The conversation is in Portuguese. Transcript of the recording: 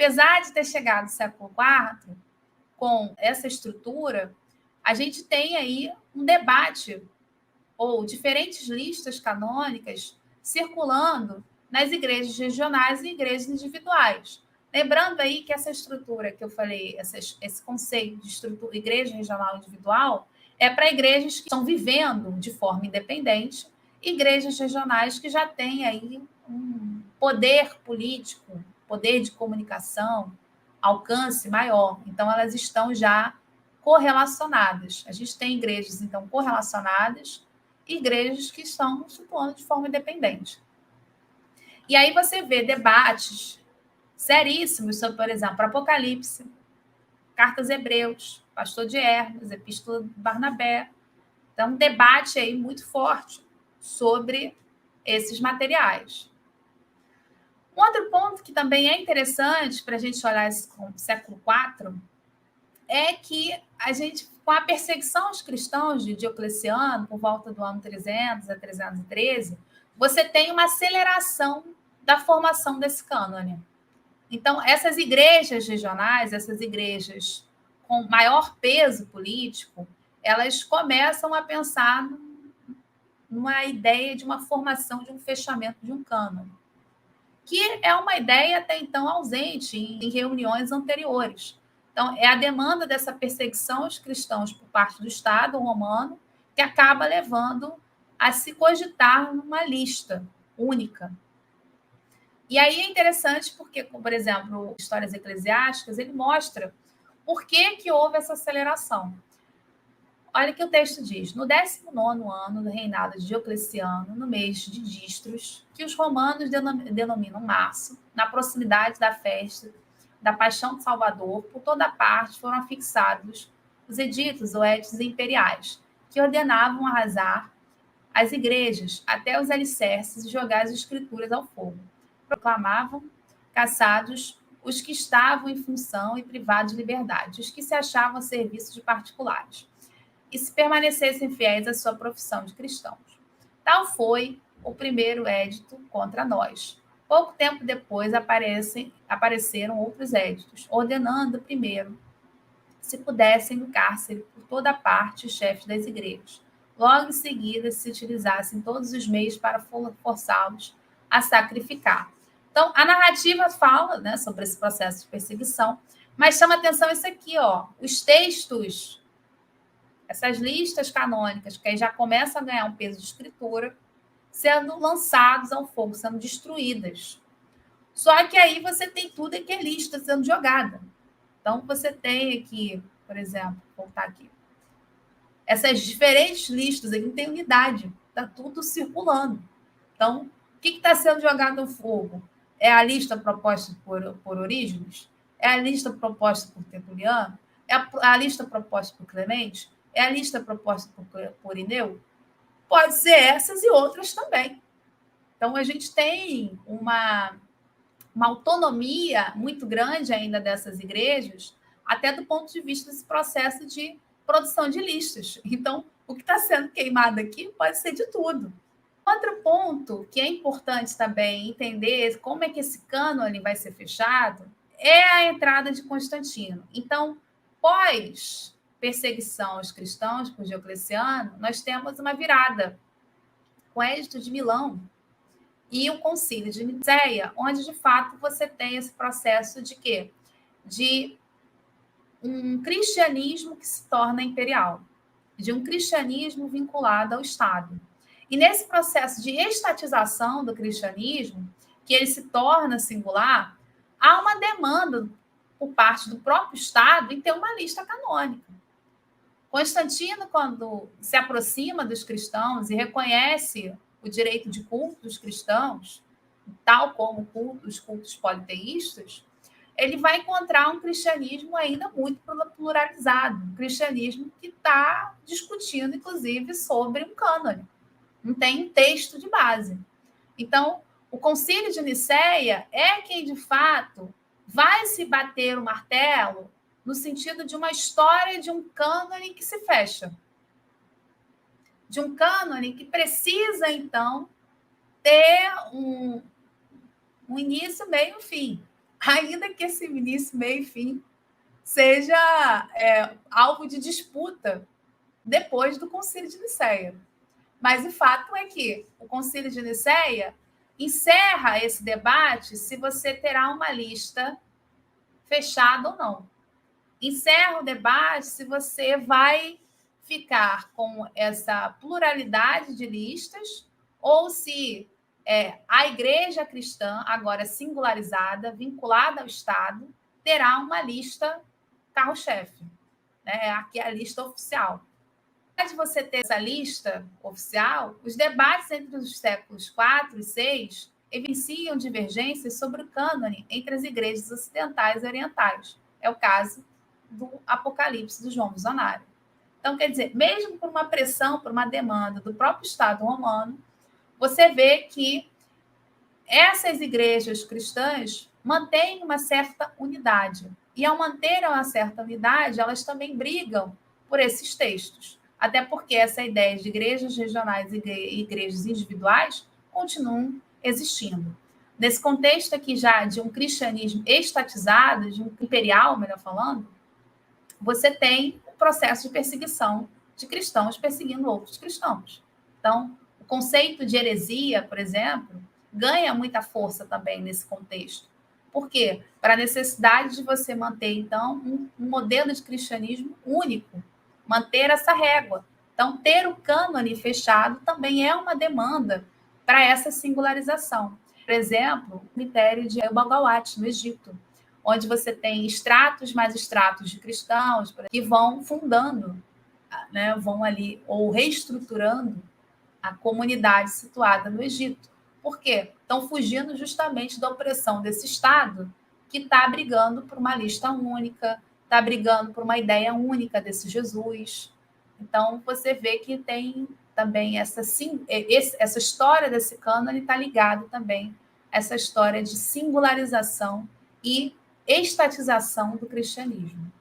apesar de ter chegado no século IV, com essa estrutura, a gente tem aí um debate ou diferentes listas canônicas circulando nas igrejas regionais e igrejas individuais. Lembrando aí que essa estrutura que eu falei, esse conceito de estrutura, igreja regional individual, é para igrejas que estão vivendo de forma independente, igrejas regionais que já têm aí um poder político, poder de comunicação, alcance maior. Então, elas estão já correlacionadas. A gente tem igrejas, então, correlacionadas, igrejas que estão situando de forma independente. E aí você vê debates seríssimos sobre, por exemplo, Apocalipse, Cartas Hebreus, Pastor de Hermes, Epístola de Barnabé. Então, um debate aí muito forte sobre esses materiais. Um outro ponto que também é interessante para a gente olhar esse século IV é que a gente, com a perseguição aos cristãos de Diocleciano, por volta do ano 300 a 313, você tem uma aceleração da formação desse cânone. Então, essas igrejas regionais, essas igrejas com maior peso político, elas começam a pensar numa ideia de uma formação, de um fechamento de um cânone, que é uma ideia até então ausente em reuniões anteriores. Então, é a demanda dessa perseguição aos cristãos por parte do Estado romano que acaba levando a se cogitar numa lista única. E aí é interessante porque, por exemplo, Histórias Eclesiásticas, ele mostra por que houve essa aceleração. Olha o que o texto diz. No 19º ano do reinado de Diocleciano, no mês de Distros, que os romanos denominam março, na proximidade da festa da Paixão de Salvador, por toda parte foram afixados os editos ou edictos imperiais, que ordenavam arrasar as igrejas até os alicerces e jogar as escrituras ao fogo. Proclamavam caçados os que estavam em função e privados de liberdade, os que se achavam a serviço de particulares, e se permanecessem fiéis à sua profissão de cristãos. Tal foi o primeiro édito contra nós. Pouco tempo depois apareceram outros éditos, ordenando primeiro, se pudessem no cárcere por toda parte os chefes das igrejas. Logo em seguida, se utilizassem todos os meios para forçá-los a sacrificar. Então, a narrativa fala, né, sobre esse processo de perseguição, mas chama atenção isso aqui, ó, os textos, essas listas canônicas, que aí já começam a ganhar um peso de escritura, sendo lançados ao fogo, sendo destruídas. Só que aí você tem tudo em que é lista sendo jogada. Então, você tem aqui, por exemplo, vou voltar aqui, essas diferentes listas aqui não tem unidade, está tudo circulando. Então, o que está sendo jogado no fogo? É a lista proposta por Orígenes? É a lista proposta por Tertuliano? É a lista proposta por Clemente? É a lista proposta por Irineu? Pode ser essas e outras também. Então, a gente tem uma autonomia muito grande ainda dessas igrejas, até do ponto de vista desse processo de produção de listas. Então, o que está sendo queimado aqui pode ser de tudo. Outro ponto que é importante também entender como é que esse cânone vai ser fechado é a entrada de Constantino. Então, pós perseguição aos cristãos por Diocleciano, nós temos uma virada com o Edito de Milão e o Concílio de Nicéia, onde de fato você tem esse processo de quê? De um cristianismo que se torna imperial, de um cristianismo vinculado ao Estado. E nesse processo de estatização do cristianismo, que ele se torna singular, há uma demanda por parte do próprio Estado em ter uma lista canônica. Constantino, quando se aproxima dos cristãos e reconhece o direito de culto dos cristãos, tal como os cultos politeístas, ele vai encontrar um cristianismo ainda muito pluralizado, um cristianismo que está discutindo, inclusive, sobre um cânone. Não tem um texto de base. Então, o Concílio de Nicéia é quem, de fato, vai se bater o martelo no sentido de uma história de um cânone que se fecha. De um cânone que precisa, então, ter um início, meio e fim. ainda que esse início, meio e fim seja alvo de disputa depois do Concílio de Nicéia. Mas o fato é que o Concílio de Nicéia encerra esse debate se você terá uma lista fechada ou não. Encerra o debate se você vai ficar com essa pluralidade de listas ou se a igreja cristã, agora singularizada, vinculada ao Estado, terá uma lista carro-chefe, né? Aqui é a lista oficial. De você ter essa lista oficial, os debates entre os séculos IV e VI evidenciam divergências sobre o cânone entre as igrejas ocidentais e orientais. É o caso do Apocalipse do João Visionário. Então, quer dizer, mesmo por uma pressão, por uma demanda do próprio Estado romano, você vê que essas igrejas cristãs mantêm uma certa unidade. E ao manter uma certa unidade, elas também brigam por esses textos. Até porque essa ideia de igrejas regionais e igrejas individuais continuam existindo. Nesse contexto aqui já de um cristianismo estatizado, de um imperial, melhor falando, você tem o processo de perseguição de cristãos perseguindo outros cristãos. Então, o conceito de heresia, por exemplo, ganha muita força também nesse contexto. Por quê? Para a necessidade de você manter, então, um modelo de cristianismo único, manter essa régua. Então, ter o cânone fechado também é uma demanda para essa singularização. Por exemplo, o cemitério de El-Bagawat, no Egito, onde você tem estratos mais estratos de cristãos que vão fundando, né, vão ali, ou reestruturando a comunidade situada no Egito. Por quê? Estão fugindo justamente da opressão desse Estado que está brigando por uma lista única, está brigando por uma ideia única desse Jesus. Então, você vê que tem também essa história desse cânone está ligada também a essa história de singularização e estatização do cristianismo.